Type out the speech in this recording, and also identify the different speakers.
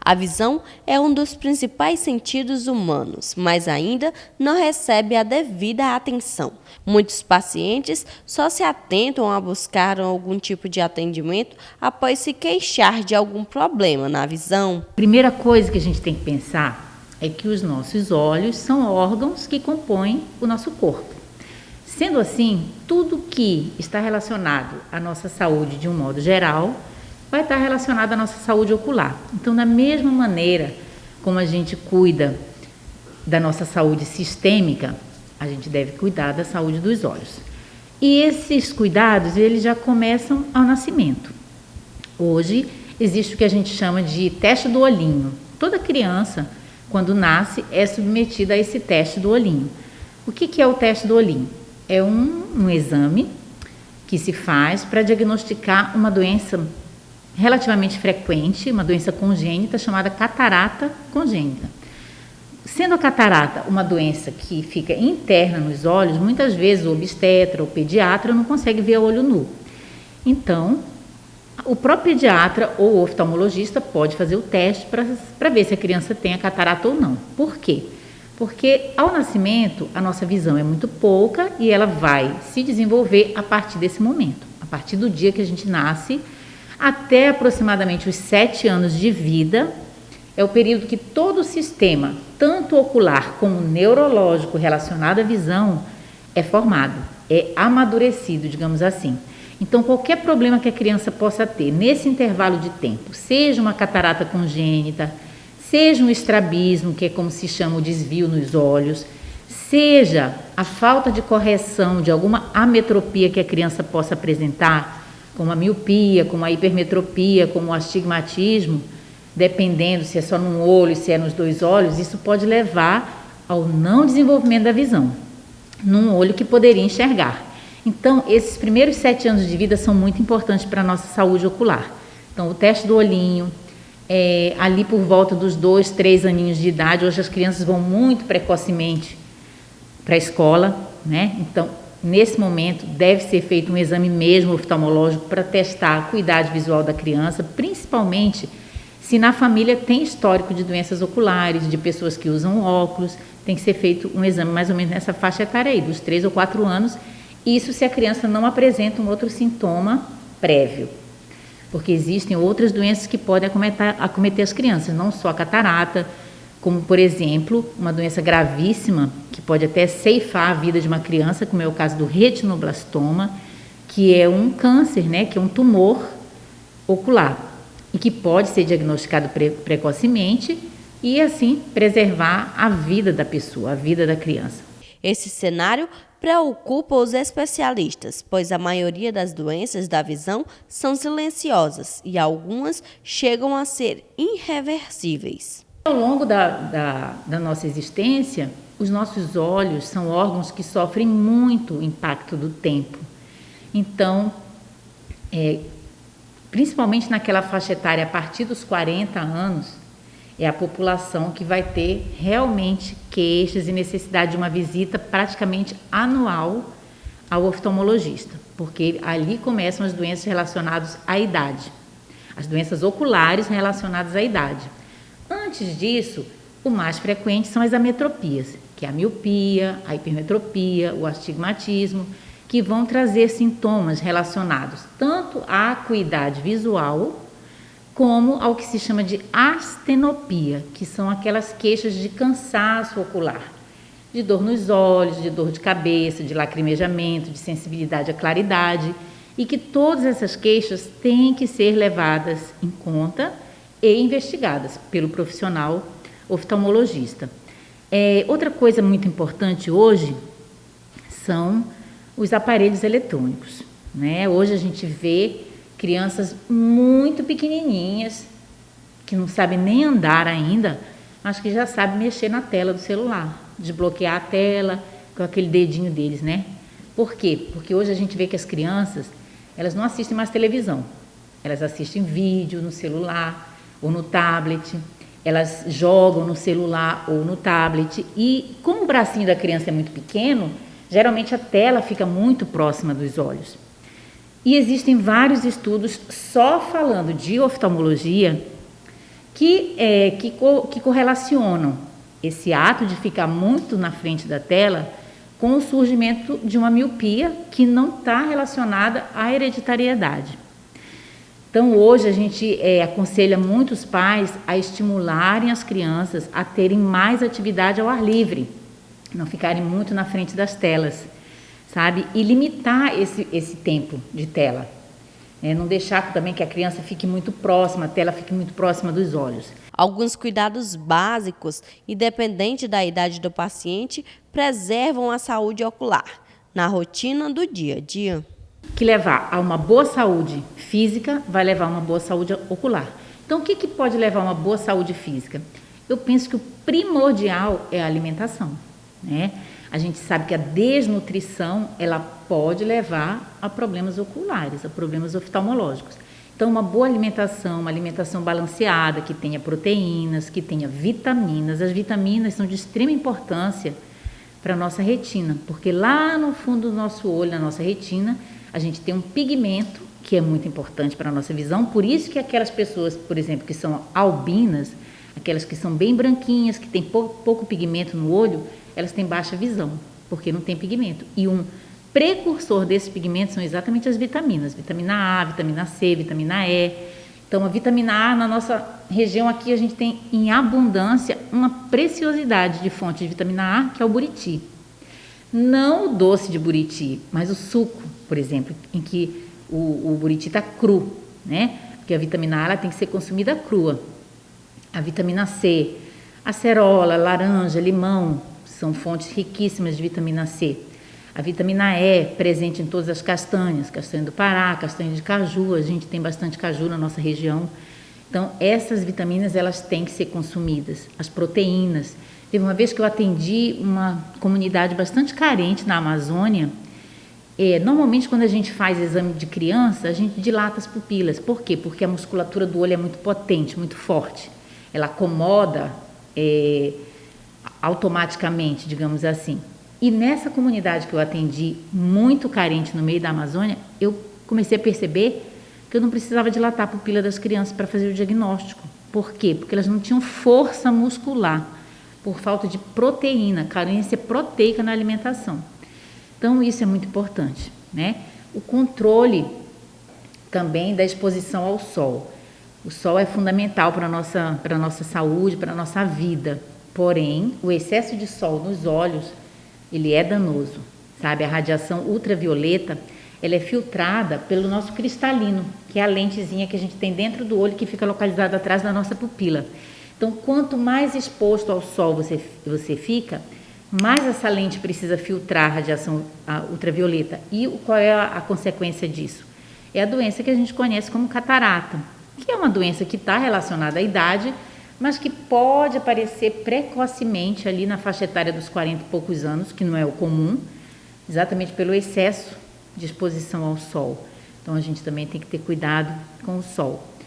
Speaker 1: A visão é um dos principais sentidos humanos, mas ainda não recebe a devida atenção. Muitos pacientes só se atentam a buscar algum tipo de atendimento após se queixar de algum problema na visão.
Speaker 2: Primeira coisa que a gente tem que pensar é que os nossos olhos são órgãos que compõem o nosso corpo. Sendo assim, tudo que está relacionado à nossa saúde de um modo geral vai estar relacionado à nossa saúde ocular. Então, da mesma maneira como a gente cuida da nossa saúde sistêmica, a gente deve cuidar da saúde dos olhos. E esses cuidados, eles já começam ao nascimento. Hoje, existe o que a gente chama de teste do olhinho. Toda criança, quando nasce, é submetida a esse teste do olhinho. O que é o teste do olhinho? É um exame que se faz para diagnosticar uma doença relativamente frequente, uma doença congênita chamada catarata congênita. Sendo a catarata uma doença que fica interna nos olhos, muitas vezes o obstetra ou pediatra não consegue ver a olho nu. Então, o próprio pediatra ou oftalmologista pode fazer o teste para ver se a criança tem a catarata ou não. Por quê? Porque ao nascimento a nossa visão é muito pouca e ela vai se desenvolver a partir desse momento. A partir do dia que a gente nasce, até aproximadamente os 7 anos de vida, é o período que todo o sistema, tanto ocular como neurológico relacionado à visão, é formado, é amadurecido, digamos assim. Então, qualquer problema que a criança possa ter nesse intervalo de tempo, seja uma catarata congênita, seja um estrabismo, que é como se chama o desvio nos olhos, seja a falta de correção de alguma ametropia que a criança possa apresentar, como a miopia, como a hipermetropia, como o astigmatismo, dependendo se é só num olho, se é nos 2 olhos, isso pode levar ao não desenvolvimento da visão, num olho que poderia enxergar. Então, esses primeiros 7 anos de vida são muito importantes para a nossa saúde ocular. Então, o teste do olhinho, ali por volta dos 2, 3 aninhos de idade, hoje as crianças vão muito precocemente para a escola, né? Então, nesse momento, deve ser feito um exame mesmo oftalmológico para testar a acuidade visual da criança, principalmente se na família tem histórico de doenças oculares, de pessoas que usam óculos, tem que ser feito um exame mais ou menos nessa faixa etária aí, dos 3 ou 4 anos, isso se a criança não apresenta um outro sintoma prévio. Porque existem outras doenças que podem acometer as crianças, não só a catarata, como, por exemplo, uma doença gravíssima, que pode até ceifar a vida de uma criança, como é o caso do retinoblastoma, que é um câncer, né, que é um tumor ocular, e que pode ser diagnosticado precocemente e, assim, preservar a vida da pessoa, a vida da criança.
Speaker 1: Esse cenário preocupa os especialistas, pois a maioria das doenças da visão são silenciosas e algumas chegam a ser irreversíveis.
Speaker 2: Ao longo da nossa existência, os nossos olhos são órgãos que sofrem muito o impacto do tempo. Então, principalmente naquela faixa etária a partir dos 40 anos, é a população que vai ter realmente queixas e necessidade de uma visita praticamente anual ao oftalmologista, porque ali começam as doenças relacionadas à idade, as doenças oculares relacionadas à idade. Antes disso, o mais frequente são as ametropias, que é a miopia, a hipermetropia, o astigmatismo, que vão trazer sintomas relacionados tanto à acuidade visual, como ao que se chama de astenopia, que são aquelas queixas de cansaço ocular, de dor nos olhos, de dor de cabeça, de lacrimejamento, de sensibilidade à claridade, e que todas essas queixas têm que ser levadas em conta e investigadas pelo profissional oftalmologista. Outra coisa muito importante hoje são os aparelhos eletrônicos, né? Hoje a gente vê crianças muito pequenininhas, que não sabem nem andar ainda, mas que já sabem mexer na tela do celular, desbloquear a tela com aquele dedinho deles, né? Por quê? Porque hoje a gente vê que as crianças, elas não assistem mais televisão, elas assistem vídeo no celular ou no tablet, elas jogam no celular ou no tablet, e como o bracinho da criança é muito pequeno, geralmente a tela fica muito próxima dos olhos. E existem vários estudos só falando de oftalmologia que correlacionam esse ato de ficar muito na frente da tela com o surgimento de uma miopia que não está relacionada à hereditariedade. Então, hoje a gente aconselha muitos pais a estimularem as crianças a terem mais atividade ao ar livre, não ficarem muito na frente das telas, sabe? E limitar esse tempo de tela. Não deixar também que a criança fique muito próxima, a tela fique muito próxima dos olhos.
Speaker 1: Alguns cuidados básicos, independente da idade do paciente, preservam a saúde ocular na rotina do dia a dia.
Speaker 2: Que levar a uma boa saúde física vai levar a uma boa saúde ocular. Então, o que pode levar a uma boa saúde física? Eu penso que o primordial é a alimentação, né? A gente sabe que a desnutrição, ela pode levar a problemas oculares, a problemas oftalmológicos. Então, uma boa alimentação, uma alimentação balanceada, que tenha proteínas, que tenha vitaminas. As vitaminas são de extrema importância para a nossa retina, porque lá no fundo do nosso olho, na nossa retina, a gente tem um pigmento que é muito importante para a nossa visão. Por isso que aquelas pessoas, por exemplo, que são albinas, aquelas que são bem branquinhas, que têm pouco pigmento no olho, elas têm baixa visão, porque não tem pigmento. E um precursor desses pigmentos são exatamente as vitaminas, vitamina A, vitamina C, vitamina E. Então, a vitamina A, na nossa região aqui, a gente tem em abundância uma preciosidade de fonte de vitamina A, que é o buriti. Não o doce de buriti, mas o suco, por exemplo, em que o buriti está cru, né? Porque a vitamina A ela tem que ser consumida crua. A vitamina C, acerola, laranja, limão, são fontes riquíssimas de vitamina C. A vitamina E, presente em todas as castanhas, castanha do Pará, castanha de caju, a gente tem bastante caju na nossa região. Então, essas vitaminas, elas têm que ser consumidas. As proteínas. Teve uma vez que eu atendi uma comunidade bastante carente na Amazônia. Normalmente, quando a gente faz exame de criança, a gente dilata as pupilas. Por quê? Porque a musculatura do olho é muito potente, muito forte. Ela acomoda automaticamente, digamos assim. E nessa comunidade que eu atendi, muito carente no meio da Amazônia, eu comecei a perceber que eu não precisava dilatar a pupila das crianças para fazer o diagnóstico. Por quê? Porque elas não tinham força muscular, por falta de proteína, carência proteica na alimentação. Então, isso é muito importante, né? O controle também da exposição ao sol. O sol é fundamental para a nossa saúde, para a nossa vida. Porém, o excesso de sol nos olhos, ele é danoso, sabe? A radiação ultravioleta, ela é filtrada pelo nosso cristalino, que é a lentezinha que a gente tem dentro do olho, que fica localizada atrás da nossa pupila. Então, quanto mais exposto ao sol você fica, mais essa lente precisa filtrar a radiação ultravioleta. E qual é a consequência disso? É a doença que a gente conhece como catarata, que é uma doença que está relacionada à idade, mas que pode aparecer precocemente ali na faixa etária dos 40 e poucos anos, que não é o comum, exatamente pelo excesso de exposição ao sol. Então, a gente também tem que ter cuidado com o sol.